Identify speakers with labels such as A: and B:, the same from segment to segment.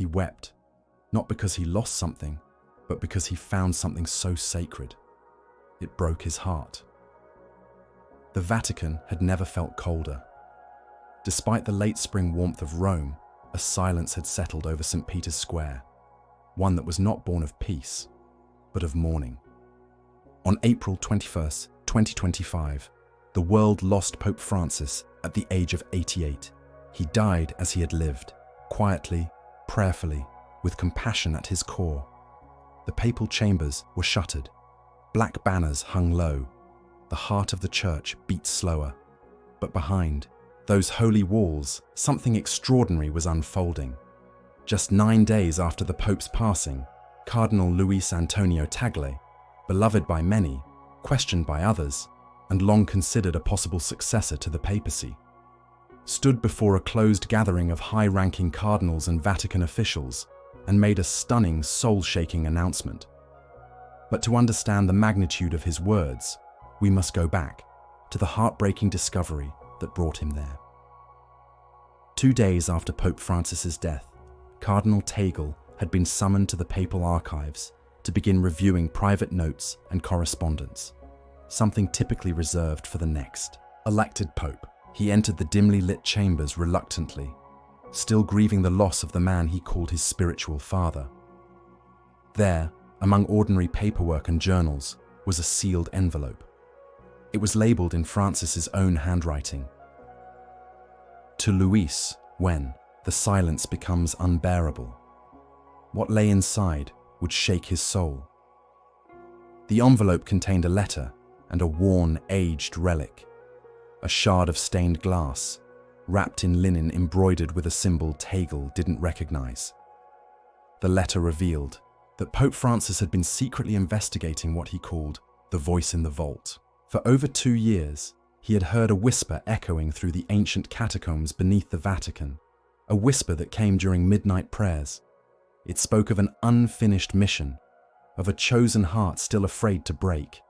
A: He wept, not because he lost something, but because he found something so sacred. It broke his heart. The Vatican had never felt colder. Despite the late spring warmth of Rome, a silence had settled over St. Peter's Square, one that was not born of peace, but of mourning. On April 21st, 2025, the world lost Pope Francis at the age of 88. He died as he had lived, quietly, prayerfully, with compassion at his core. The papal chambers were shuttered. Black banners hung low. The heart of the church beat slower. But behind those holy walls, something extraordinary was unfolding. Just 9 days after the Pope's passing, Cardinal Luis Antonio Tagle, beloved by many, questioned by others, and long considered a possible successor to the papacy, stood before a closed gathering of high-ranking cardinals and Vatican officials and made a stunning, soul-shaking announcement. But to understand the magnitude of his words, we must go back to the heartbreaking discovery that brought him there. 2 days after Pope Francis's death, Cardinal Tagle had been summoned to the papal archives to begin reviewing private notes and correspondence, something typically reserved for the next elected pope. He entered the dimly lit chambers reluctantly, still grieving the loss of the man he called his spiritual father. There, among ordinary paperwork and journals, was a sealed envelope. It was labeled in Francis's own handwriting. To Luis, when the silence becomes unbearable. What lay inside would shake his soul. The envelope contained a letter and a worn, aged relic, a shard of stained glass, wrapped in linen embroidered with a symbol Tagle didn't recognize. The letter revealed that Pope Francis had been secretly investigating what he called the voice in the vault. For over 2 years, he had heard a whisper echoing through the ancient catacombs beneath the Vatican, a whisper that came during midnight prayers. It spoke of an unfinished mission, of a chosen heart still afraid to break.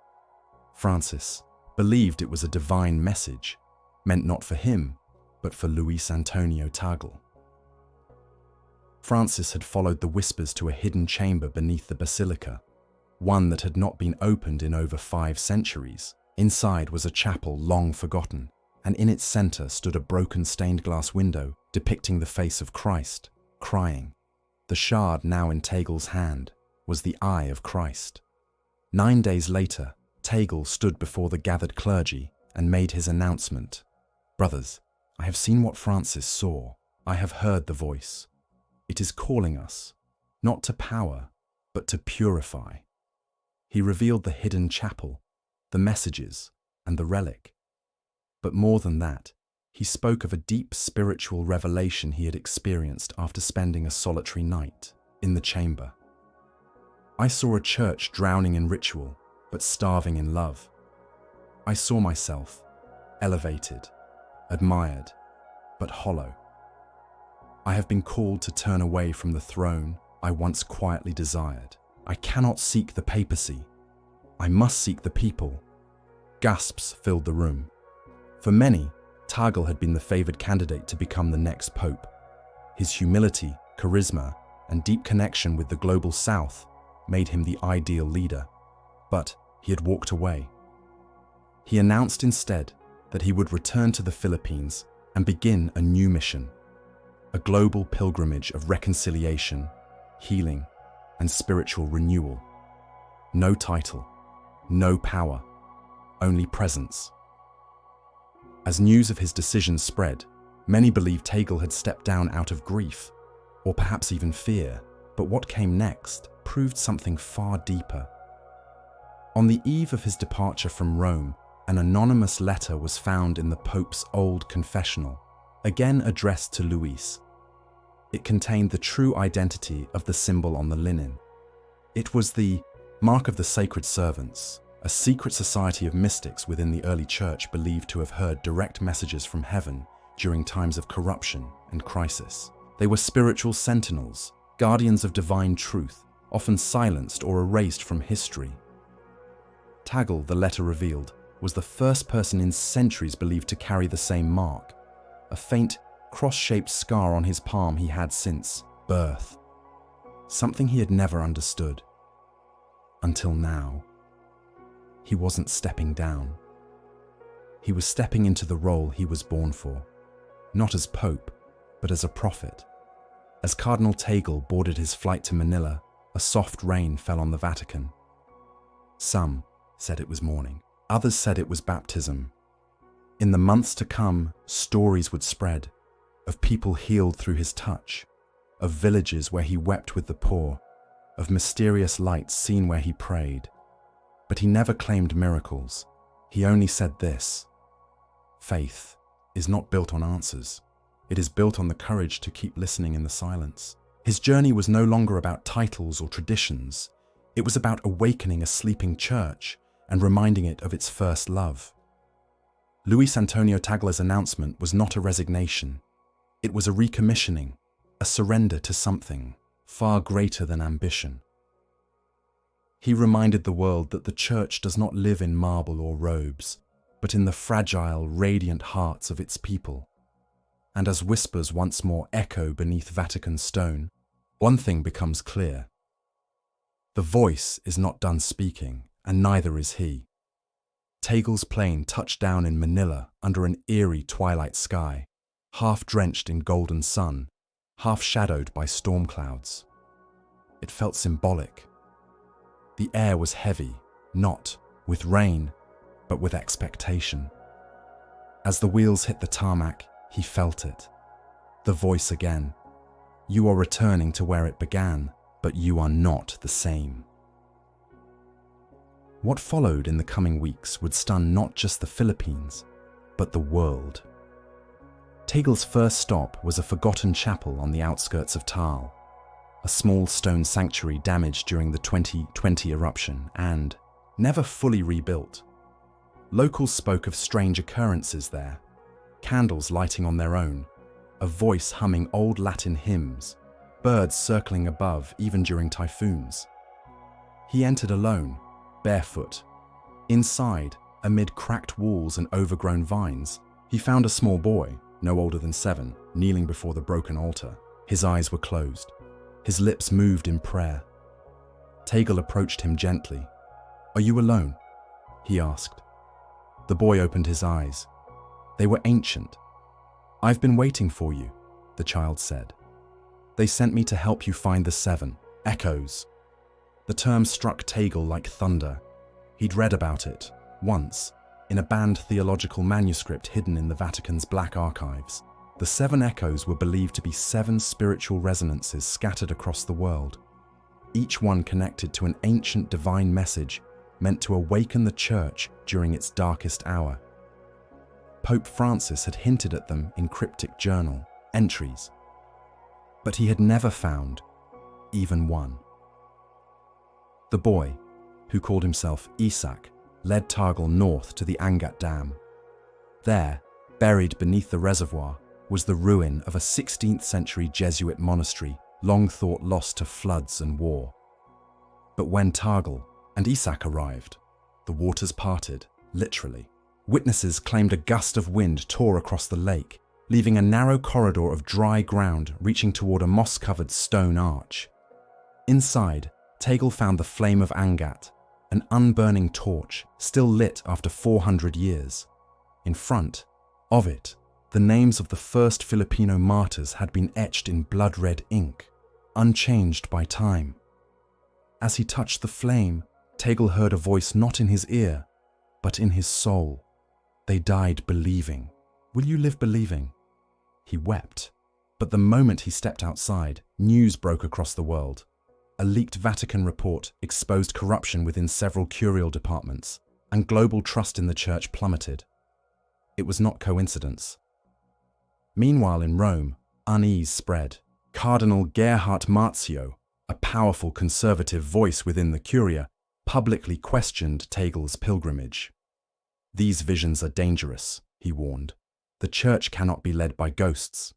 A: Francis believed it was a divine message, meant not for him, but for Luis Antonio Tagle. Francis had followed the whispers to a hidden chamber beneath the basilica, one that had not been opened in over 5 centuries. Inside was a chapel long forgotten, and in its center stood a broken stained glass window depicting the face of Christ, crying. The shard now in Tagle's hand was the eye of Christ. 9 days later, Tagle stood before the gathered clergy and made his announcement. Brothers, I have seen what Francis saw. I have heard the voice. It is calling us, not to power, but to purify. He revealed the hidden chapel, the messages, and the relic. But more than that, he spoke of a deep spiritual revelation he had experienced after spending a solitary night in the chamber. I saw a church drowning in ritual, but starving in love. I saw myself, elevated, admired, but hollow. I have been called to turn away from the throne I once quietly desired. I cannot seek the papacy. I must seek the people. Gasps filled the room. For many, Tagle had been the favored candidate to become the next pope. His humility, charisma, and deep connection with the global south made him the ideal leader. But he had walked away. He announced instead that he would return to the Philippines and begin a new mission, a global pilgrimage of reconciliation, healing, and spiritual renewal. No title, no power, only presence. As news of his decision spread, many believed Tagle had stepped down out of grief, or perhaps even fear, but what came next proved something far deeper. On the eve of his departure from Rome, an anonymous letter was found in the Pope's old confessional, again addressed to Luis. It contained the true identity of the symbol on the linen. It was the Mark of the Sacred Servants, a secret society of mystics within the early church believed to have heard direct messages from heaven during times of corruption and crisis. They were spiritual sentinels, guardians of divine truth, often silenced or erased from history. Tagle, the letter revealed, was the first person in centuries believed to carry the same mark, a faint, cross-shaped scar on his palm he had since birth. something he had never understood. Until now. He wasn't stepping down. He was stepping into the role he was born for, not as Pope, but as a prophet. As Cardinal Tagle boarded his flight to Manila, a soft rain fell on the Vatican. Some said it was mourning. Others said it was baptism. In the months to come, stories would spread of people healed through his touch, of villages where he wept with the poor, of mysterious lights seen where he prayed. But he never claimed miracles. He only said this: faith is not built on answers. It is built on the courage to keep listening in the silence. His journey was no longer about titles or traditions. It was about awakening a sleeping church and reminding it of its first love. Luis Antonio Tagle's announcement was not a resignation. It was a recommissioning, a surrender to something far greater than ambition. He reminded the world that the church does not live in marble or robes, but in the fragile, radiant hearts of its people. And as whispers once more echo beneath Vatican stone, one thing becomes clear. The voice is not done speaking, and neither is he. Tagle's plane touched down in Manila under an eerie twilight sky, half drenched in golden sun, half shadowed by storm clouds. It felt symbolic. The air was heavy, not with rain, but with expectation. As the wheels hit the tarmac, he felt it. The voice again. You are returning to where it began, but you are not the same. What followed in the coming weeks would stun not just the Philippines, but the world. Tagle's first stop was a forgotten chapel on the outskirts of Taal, a small stone sanctuary damaged during the 2020 eruption and never fully rebuilt. Locals spoke of strange occurrences there, candles lighting on their own, a voice humming old Latin hymns, birds circling above even during typhoons. He entered alone, barefoot. Inside, amid cracked walls and overgrown vines, he found a small boy, no older than 7, kneeling before the broken altar. His eyes were closed. His lips moved in prayer. Tagle approached him gently. "Are you alone?" he asked. The boy opened his eyes. They were ancient. "I've been waiting for you," the child said. "They sent me to help you find the 7 echoes." The term struck Tagle like thunder. He'd read about it, once, in a banned theological manuscript hidden in the Vatican's black archives. The 7 echoes were believed to be 7 spiritual resonances scattered across the world, each one connected to an ancient divine message meant to awaken the church during its darkest hour. Pope Francis had hinted at them in cryptic journal entries, but he had never found even one. The boy, who called himself Isaac, led Tagle north to the Angat Dam. There, buried beneath the reservoir, was the ruin of a 16th century Jesuit monastery long thought lost to floods and war. But when Tagle and Isaac arrived, the waters parted, literally. Witnesses claimed a gust of wind tore across the lake, leaving a narrow corridor of dry ground reaching toward a moss-covered stone arch. Inside, Tagle found the flame of Angat, an unburning torch still lit after 400 years. In front of it, the names of the first Filipino martyrs had been etched in blood-red ink, unchanged by time. As he touched the flame, Tagle heard a voice not in his ear, but in his soul. They died believing. Will you live believing? He wept. But the moment he stepped outside, news broke across the world. A leaked Vatican report exposed corruption within several curial departments, and global trust in the church plummeted. It was not coincidence. Meanwhile in Rome, unease spread. Cardinal Gerhard Marzio, a powerful conservative voice within the Curia, publicly questioned Tagle's pilgrimage. "These visions are dangerous," he warned. "The church cannot be led by ghosts."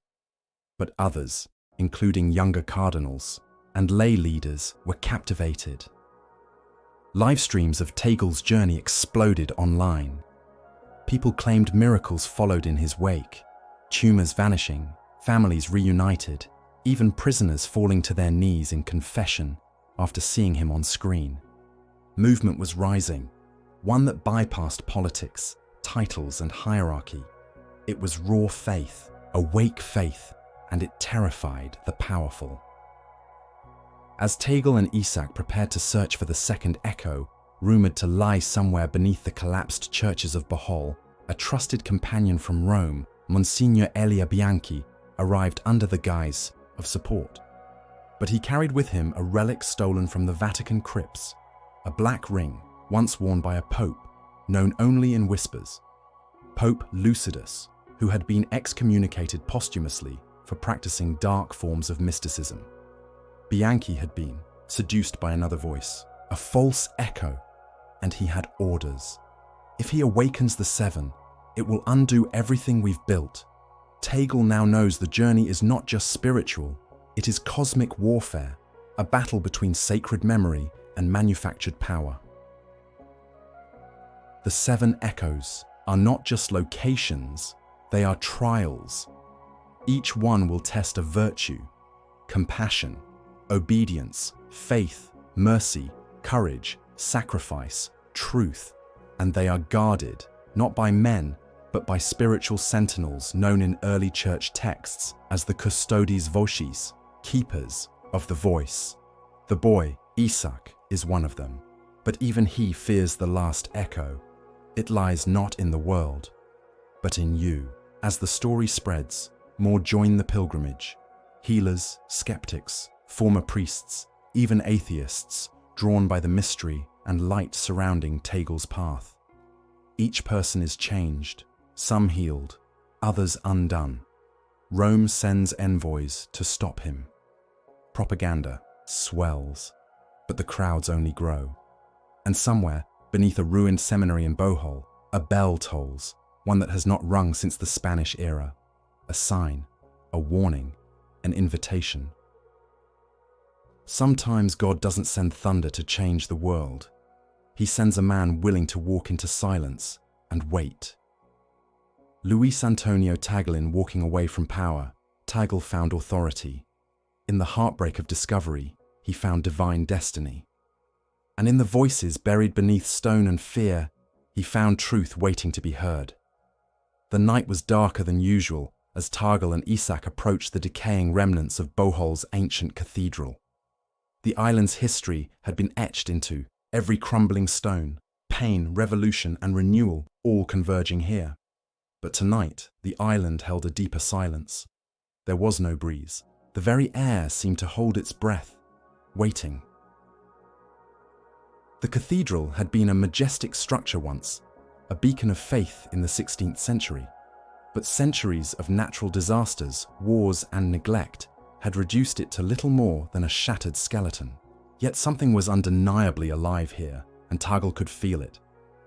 A: But others, including younger cardinals and lay leaders, were captivated. Live streams of Tagle's journey exploded online. People claimed miracles followed in his wake, tumors vanishing, families reunited, even prisoners falling to their knees in confession after seeing him on screen. Movement was rising, one that bypassed politics, titles, and hierarchy. It was raw faith, awake faith, and it terrified the powerful. As Tagle and Isaac prepared to search for the second echo, rumored to lie somewhere beneath the collapsed churches of Bohol, a trusted companion from Rome, Monsignor Elia Bianchi, arrived under the guise of support. But he carried with him a relic stolen from the Vatican crypts, a black ring once worn by a pope, known only in whispers, Pope Lucidus, who had been excommunicated posthumously for practicing dark forms of mysticism. Bianchi had been seduced by another voice, a false echo, and he had orders. If he awakens the seven, it will undo everything we've built. Tagle now knows the journey is not just spiritual, it is cosmic warfare, a battle between sacred memory and manufactured power. The seven echoes are not just locations, they are trials. Each one will test a virtue, compassion, obedience, faith, mercy, courage, sacrifice, truth, and they are guarded, not by men, but by spiritual sentinels known in early church texts as the custodes vocis, keepers of the voice. The boy, Isaac, is one of them, but even he fears the last echo. It lies not in the world, but in you. As the story spreads, more join the pilgrimage. Healers, skeptics, former priests, even atheists, drawn by the mystery and light surrounding Tagle's path. Each person is changed, some healed, others undone. Rome sends envoys to stop him. Propaganda swells, but the crowds only grow. And somewhere, beneath a ruined seminary in Bohol, a bell tolls, one that has not rung since the Spanish era. A sign, a warning, an invitation. Sometimes God doesn't send thunder to change the world. He sends a man willing to walk into silence and wait. Luis Antonio Tagle walking away from power, Tagle found authority. In the heartbreak of discovery, he found divine destiny. And in the voices buried beneath stone and fear, he found truth waiting to be heard. The night was darker than usual as Tagle and Isaac approached the decaying remnants of Bohol's ancient cathedral. The island's history had been etched into every crumbling stone, pain, revolution, and renewal all converging here. But tonight, the island held a deeper silence. There was no breeze. The very air seemed to hold its breath, waiting. The cathedral had been a majestic structure once, a beacon of faith in the 16th century. But centuries of natural disasters, wars, and neglect had reduced it to little more than a shattered skeleton. Yet something was undeniably alive here, and Tagle could feel it.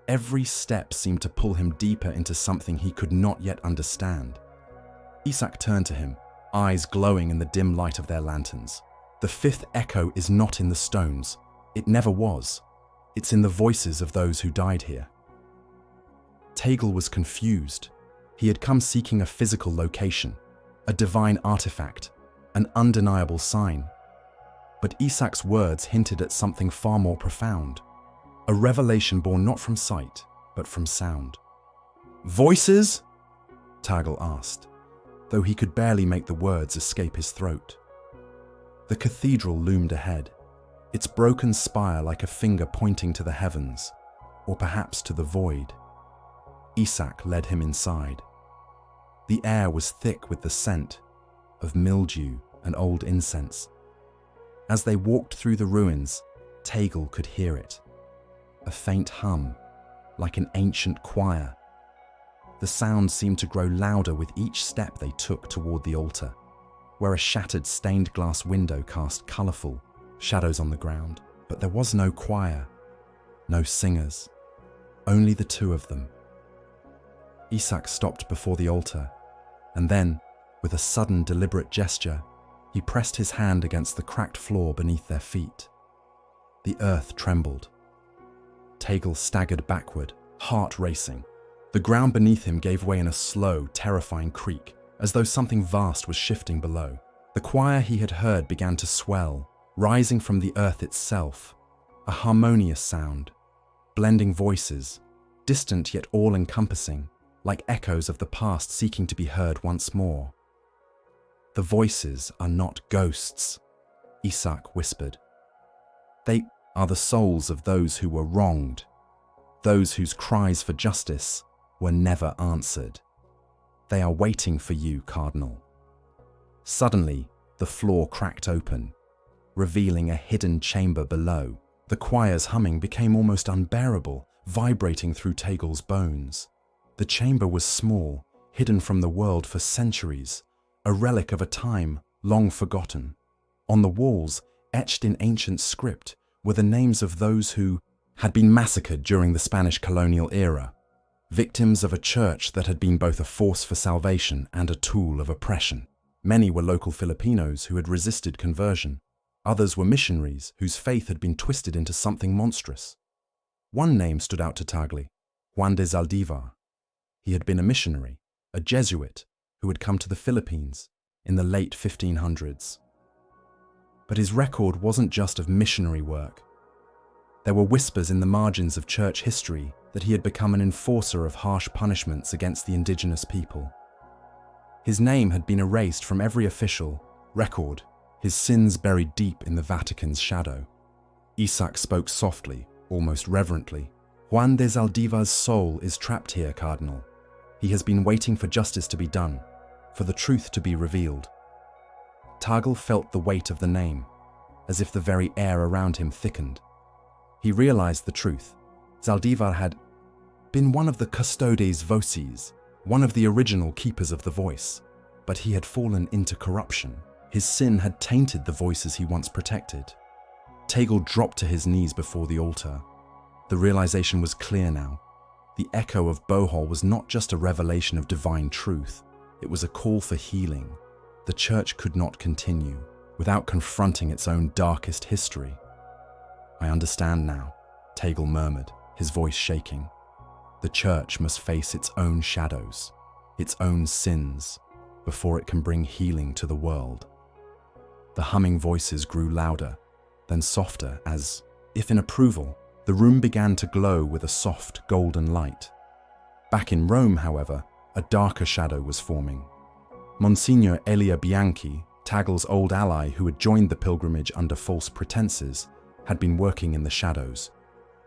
A: Every step seemed to pull him deeper into something he could not yet understand. Isaac turned to him, eyes glowing in the dim light of their lanterns. The fifth echo is not in the stones. It never was. It's in the voices of those who died here. Tagle was confused. He had come seeking a physical location, a divine artifact, an undeniable sign. But Isaac's words hinted at something far more profound, a revelation born not from sight, but from sound. "Voices?" Tagle asked, though he could barely make the words escape his throat. The cathedral loomed ahead, its broken spire like a finger pointing to the heavens, or perhaps to the void. Isaac led him inside. The air was thick with the scent of mildew and old incense. As they walked through the ruins, Tagle could hear it. A faint hum, like an ancient choir. The sound seemed to grow louder with each step they took toward the altar, where a shattered stained glass window cast colourful shadows on the ground. But there was no choir, no singers, only the two of them. Isaac stopped before the altar, and then, with a sudden deliberate gesture, he pressed his hand against the cracked floor beneath their feet. The earth trembled. Tagle staggered backward, heart racing. The ground beneath him gave way in a slow, terrifying creak, as though something vast was shifting below. The choir he had heard began to swell, rising from the earth itself, a harmonious sound, blending voices, distant yet all-encompassing, like echoes of the past seeking to be heard once more. "The voices are not ghosts," Isaac whispered. "They are the souls of those who were wronged, those whose cries for justice were never answered. They are waiting for you, Cardinal." Suddenly, the floor cracked open, revealing a hidden chamber below. The choir's humming became almost unbearable, vibrating through Tagle's bones. The chamber was small, hidden from the world for centuries, a relic of a time long forgotten. On the walls, etched in ancient script, were the names of those who had been massacred during the Spanish colonial era, victims of a church that had been both a force for salvation and a tool of oppression. Many were local Filipinos who had resisted conversion. Others were missionaries whose faith had been twisted into something monstrous. One name stood out to Tagle, Juan de Zaldivar. He had been a missionary, a Jesuit, who had come to the Philippines in the late 1500s. But his record wasn't just of missionary work. There were whispers in the margins of church history that he had become an enforcer of harsh punishments against the indigenous people. His name had been erased from every official record, his sins buried deep in the Vatican's shadow. Isaac spoke softly, almost reverently. "Juan de Zaldivar's soul is trapped here, Cardinal. He has been waiting for justice to be done, for the truth to be revealed." Tagle felt the weight of the name, as if the very air around him thickened. He realized the truth. Zaldivar had been one of the custodes voces, one of the original keepers of the voice, but he had fallen into corruption. His sin had tainted the voices he once protected. Tagle dropped to his knees before the altar. The realization was clear now. The echo of Bohol was not just a revelation of divine truth, it was a call for healing. The church could not continue without confronting its own darkest history. "I understand now," Tagle murmured, his voice shaking. "The church must face its own shadows, its own sins, before it can bring healing to the world." The humming voices grew louder, then softer as, if in approval, the room began to glow with a soft golden light. Back in Rome, however, a darker shadow was forming. Monsignor Elia Bianchi, Tagle's old ally who had joined the pilgrimage under false pretenses, had been working in the shadows.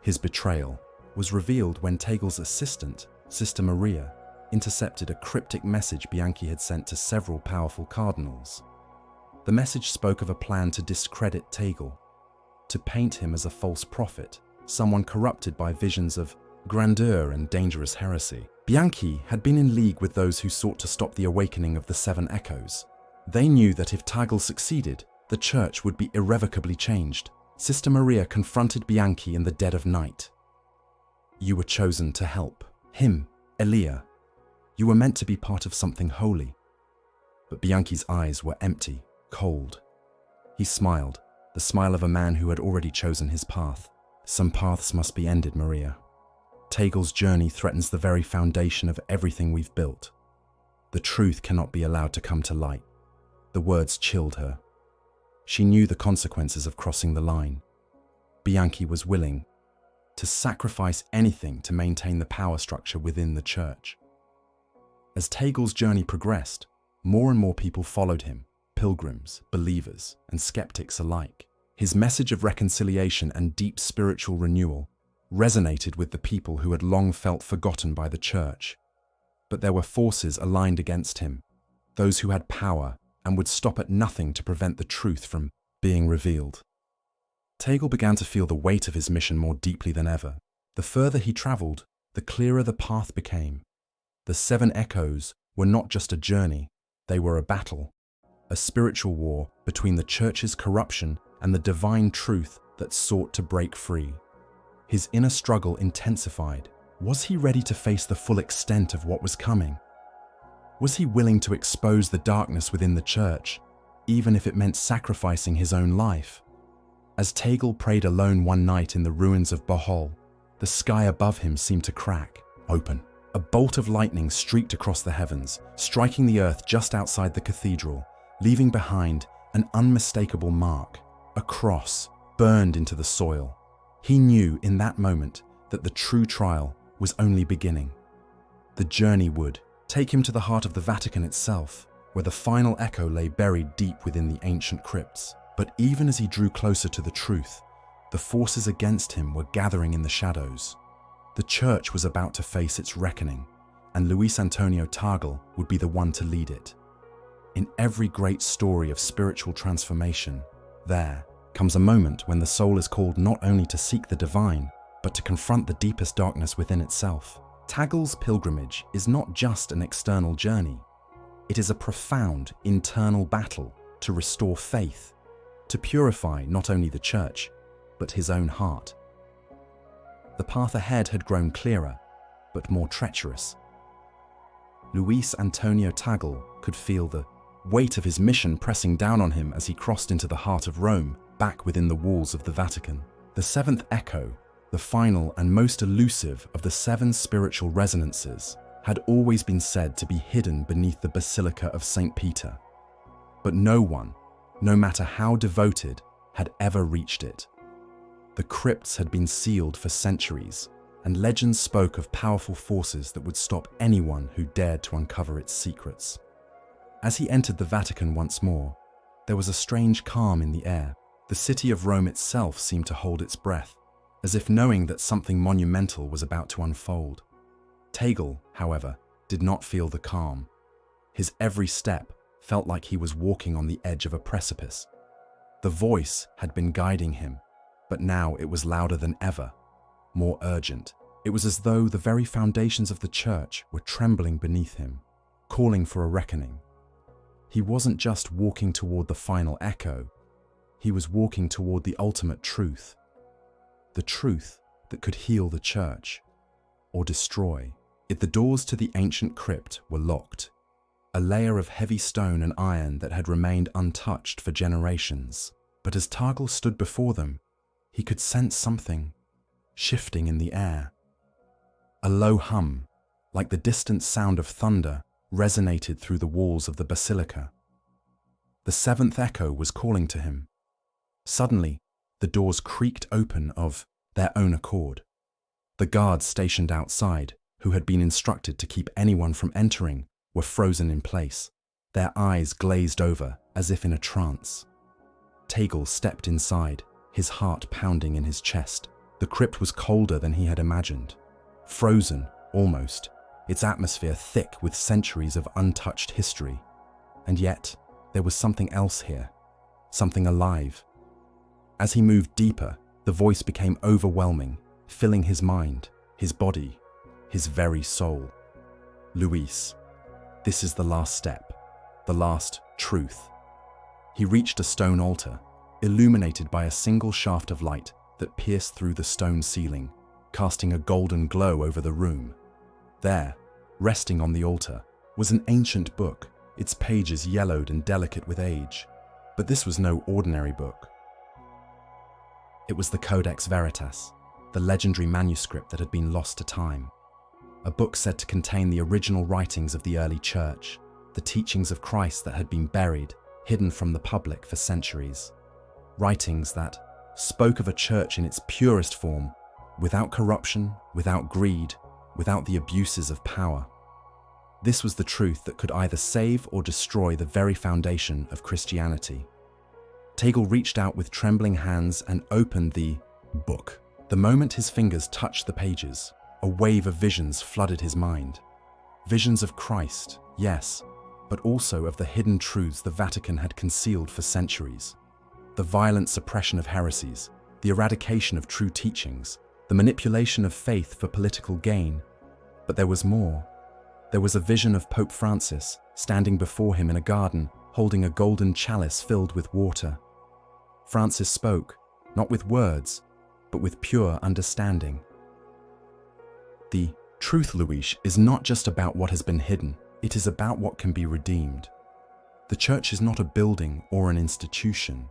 A: His betrayal was revealed when Tagle's assistant, Sister Maria, intercepted a cryptic message Bianchi had sent to several powerful cardinals. The message spoke of a plan to discredit Tagle, to paint him as a false prophet, someone corrupted by visions of grandeur and dangerous heresy. Bianchi had been in league with those who sought to stop the awakening of the Seven Echoes. They knew that if Tagle succeeded, the church would be irrevocably changed. Sister Maria confronted Bianchi in the dead of night. "You were chosen to help him, Elia. You were meant to be part of something holy." But Bianchi's eyes were empty, cold. He smiled, the smile of a man who had already chosen his path. "Some paths must be ended, Maria. Tagle's journey threatens the very foundation of everything we've built. The truth cannot be allowed to come to light." The words chilled her. She knew the consequences of crossing the line. Bianchi was willing to sacrifice anything to maintain the power structure within the church. As Tagle's journey progressed, more and more people followed him, pilgrims, believers, and skeptics alike. His message of reconciliation and deep spiritual renewal resonated with the people who had long felt forgotten by the church. But there were forces aligned against him, those who had power and would stop at nothing to prevent the truth from being revealed. Tagle began to feel the weight of his mission more deeply than ever. The further he traveled, the clearer the path became. The Seven Echoes were not just a journey, they were a battle, a spiritual war between the church's corruption and the divine truth that sought to break free. His inner struggle intensified. Was he ready to face the full extent of what was coming? Was he willing to expose the darkness within the church, even if it meant sacrificing his own life? As Tagle prayed alone one night in the ruins of Bohol, the sky above him seemed to crack open. A bolt of lightning streaked across the heavens, striking the earth just outside the cathedral, leaving behind an unmistakable mark, a cross burned into the soil. He knew in that moment that the true trial was only beginning. The journey would take him to the heart of the Vatican itself, where the final echo lay buried deep within the ancient crypts. But even as he drew closer to the truth, the forces against him were gathering in the shadows. The Church was about to face its reckoning, and Luis Antonio Tagle would be the one to lead it. In every great story of spiritual transformation, there comes a moment when the soul is called not only to seek the divine, but to confront the deepest darkness within itself. Tagle's pilgrimage is not just an external journey. It is a profound internal battle to restore faith, to purify not only the Church, but his own heart. The path ahead had grown clearer, but more treacherous. Luis Antonio Tagle could feel the weight of his mission pressing down on him as he crossed into the heart of Rome, back within the walls of the Vatican. The seventh echo, the final and most elusive of the 7 spiritual resonances, had always been said to be hidden beneath the Basilica of St. Peter. But no one, no matter how devoted, had ever reached it. The crypts had been sealed for centuries, and legends spoke of powerful forces that would stop anyone who dared to uncover its secrets. As he entered the Vatican once more, there was a strange calm in the air. The city of Rome itself seemed to hold its breath, as if knowing that something monumental was about to unfold. Tagle, however, did not feel the calm. His every step felt like he was walking on the edge of a precipice. The voice had been guiding him, but now it was louder than ever, more urgent. It was as though the very foundations of the Church were trembling beneath him, calling for a reckoning. He wasn't just walking toward the final echo, he was walking toward the ultimate truth. The truth that could heal the Church, or destroy it. The doors to the ancient crypt were locked, a layer of heavy stone and iron that had remained untouched for generations. But as Tagle stood before them, he could sense something shifting in the air. A low hum, like the distant sound of thunder, resonated through the walls of the basilica. The 7th echo was calling to him. Suddenly, the doors creaked open of their own accord. The guards stationed outside, who had been instructed to keep anyone from entering, were frozen in place, their eyes glazed over as if in a trance. Tagle stepped inside, his heart pounding in his chest. The crypt was colder than he had imagined. Frozen, almost, its atmosphere thick with centuries of untouched history. And yet, there was something else here, something alive. As he moved deeper, the voice became overwhelming, filling his mind, his body, his very soul. Luis, this is the last step, the last truth. He reached a stone altar, illuminated by a single shaft of light that pierced through the stone ceiling, casting a golden glow over the room. There, resting on the altar, was an ancient book, its pages yellowed and delicate with age. But this was no ordinary book. It was the Codex Veritas, the legendary manuscript that had been lost to time. A book said to contain the original writings of the early Church, the teachings of Christ that had been buried, hidden from the public for centuries. Writings that spoke of a Church in its purest form, without corruption, without greed, without the abuses of power. This was the truth that could either save or destroy the very foundation of Christianity. Tagle reached out with trembling hands and opened the book. The moment his fingers touched the pages, a wave of visions flooded his mind. Visions of Christ, yes, but also of the hidden truths the Vatican had concealed for centuries. The violent suppression of heresies, the eradication of true teachings, the manipulation of faith for political gain. But there was more. There was a vision of Pope Francis standing before him in a garden, holding a golden chalice filled with water. Francis spoke, not with words, but with pure understanding. The truth, Luis, is not just about what has been hidden, it is about what can be redeemed. The Church is not a building or an institution.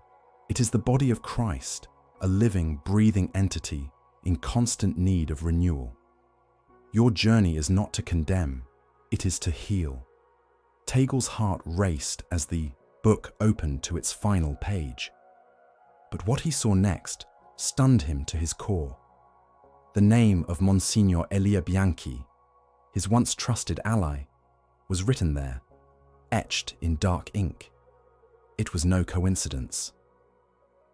A: It is the body of Christ, a living, breathing entity in constant need of renewal. Your journey is not to condemn, it is to heal. Tagle's heart raced as the book opened to its final page. But what he saw next stunned him to his core. The name of Monsignor Elia Bianchi, his once trusted ally, was written there, etched in dark ink. It was no coincidence.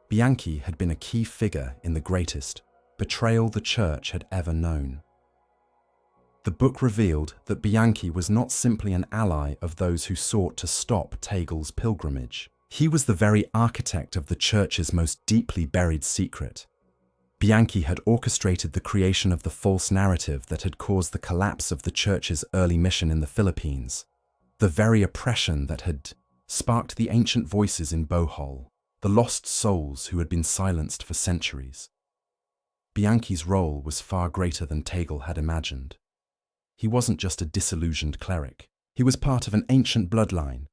A: Bianchi had been a key figure in the greatest betrayal the Church had ever known. The book revealed that Bianchi was not simply an ally of those who sought to stop Tagle's pilgrimage. He was the very architect of the Church's most deeply buried secret. Bianchi had orchestrated the creation of the false narrative that had caused the collapse of the Church's early mission in the Philippines, the very oppression that had sparked the ancient voices in Bohol, the lost souls who had been silenced for centuries. Bianchi's role was far greater than Tagle had imagined. He wasn't just a disillusioned cleric. He was part of an ancient bloodline,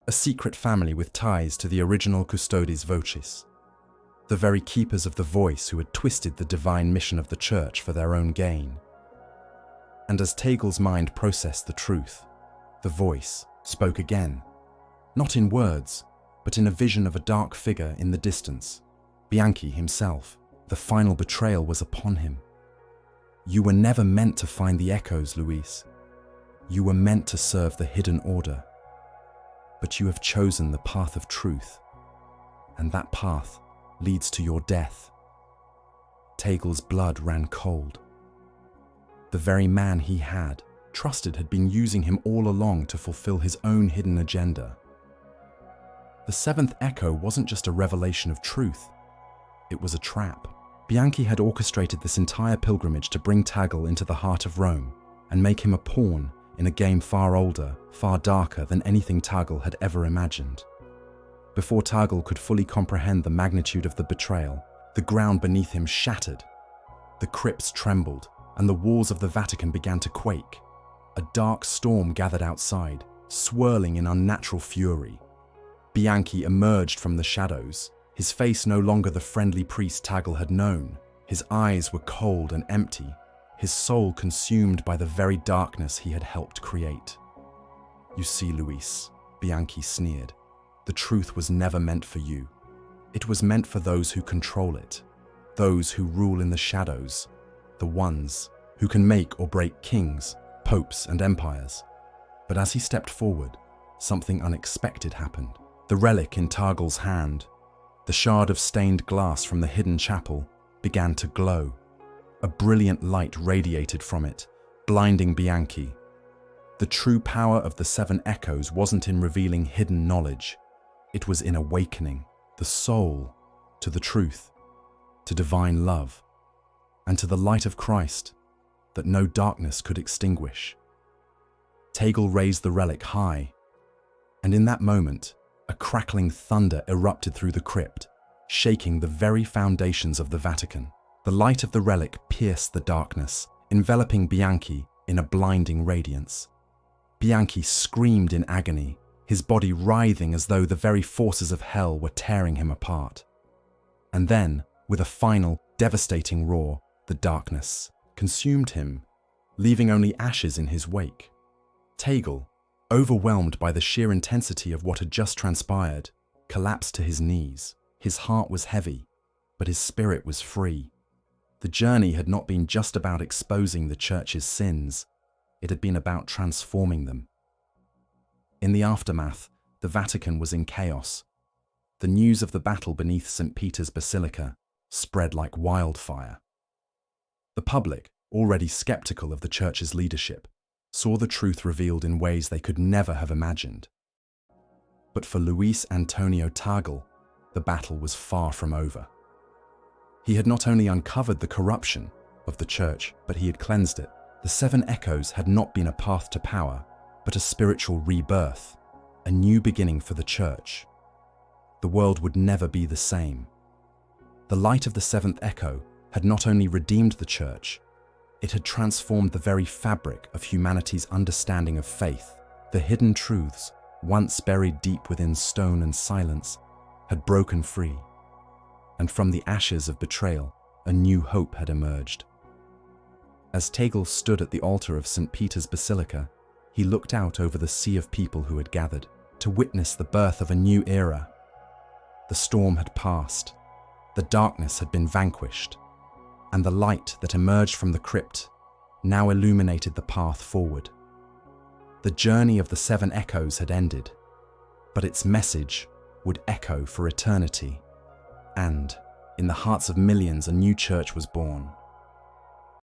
A: a secret family with ties to the original Custodes Vocis, the very keepers of the voice who had twisted the divine mission of the Church for their own gain. And as Tagle's mind processed the truth, the voice spoke again, not in words, but in a vision of a dark figure in the distance, Bianchi himself. The final betrayal was upon him. You were never meant to find the echoes, Luis. You were meant to serve the hidden order. But you have chosen the path of truth, and that path leads to your death. Tagle's blood ran cold. The very man he had trusted had been using him all along to fulfill his own hidden agenda. The seventh echo wasn't just a revelation of truth, it was a trap. Bianchi had orchestrated this entire pilgrimage to bring Tagle into the heart of Rome and make him a pawn in a game far older, far darker than anything Tagle had ever imagined. Before Tagle could fully comprehend the magnitude of the betrayal, the ground beneath him shattered. The crypts trembled, and the walls of the Vatican began to quake. A dark storm gathered outside, swirling in unnatural fury. Bianchi emerged from the shadows, his face no longer the friendly priest Tagle had known. His eyes were cold and empty, his soul consumed by the very darkness he had helped create. You see, Luis, Bianchi sneered, the truth was never meant for you. It was meant for those who control it, those who rule in the shadows, the ones who can make or break kings, popes, and empires. But as he stepped forward, something unexpected happened. The relic in Tagle's hand, the shard of stained glass from the hidden chapel, began to glow. A brilliant light radiated from it, blinding Bianchi. The true power of the seven echoes wasn't in revealing hidden knowledge. It was in awakening the soul to the truth, to divine love, and to the light of Christ that no darkness could extinguish. Tagle raised the relic high, and in that moment, a crackling thunder erupted through the crypt, shaking the very foundations of the Vatican. The light of the relic pierced the darkness, enveloping Bianchi in a blinding radiance. Bianchi screamed in agony, his body writhing as though the very forces of hell were tearing him apart. And then, with a final, devastating roar, the darkness consumed him, leaving only ashes in his wake. Tagle, overwhelmed by the sheer intensity of what had just transpired, collapsed to his knees. His heart was heavy, but his spirit was free. The journey had not been just about exposing the Church's sins, it had been about transforming them. In the aftermath, the Vatican was in chaos. The news of the battle beneath St. Peter's Basilica spread like wildfire. The public, already skeptical of the Church's leadership, saw the truth revealed in ways they could never have imagined. But for Luis Antonio Tagle, the battle was far from over. He had not only uncovered the corruption of the Church, but he had cleansed it. The seven echoes had not been a path to power, but a spiritual rebirth, a new beginning for the Church. The world would never be the same. The light of the seventh echo had not only redeemed the Church, it had transformed the very fabric of humanity's understanding of faith. The hidden truths, once buried deep within stone and silence, had broken free. And from the ashes of betrayal, a new hope had emerged. As Tagle stood at the altar of St. Peter's Basilica, he looked out over the sea of people who had gathered. to witness the birth of a new era. The storm had passed, the darkness had been vanquished, and the light that emerged from the crypt now illuminated the path forward. The journey of the 7 echoes had ended, but its message would echo for eternity, and in the hearts of millions a new church was born.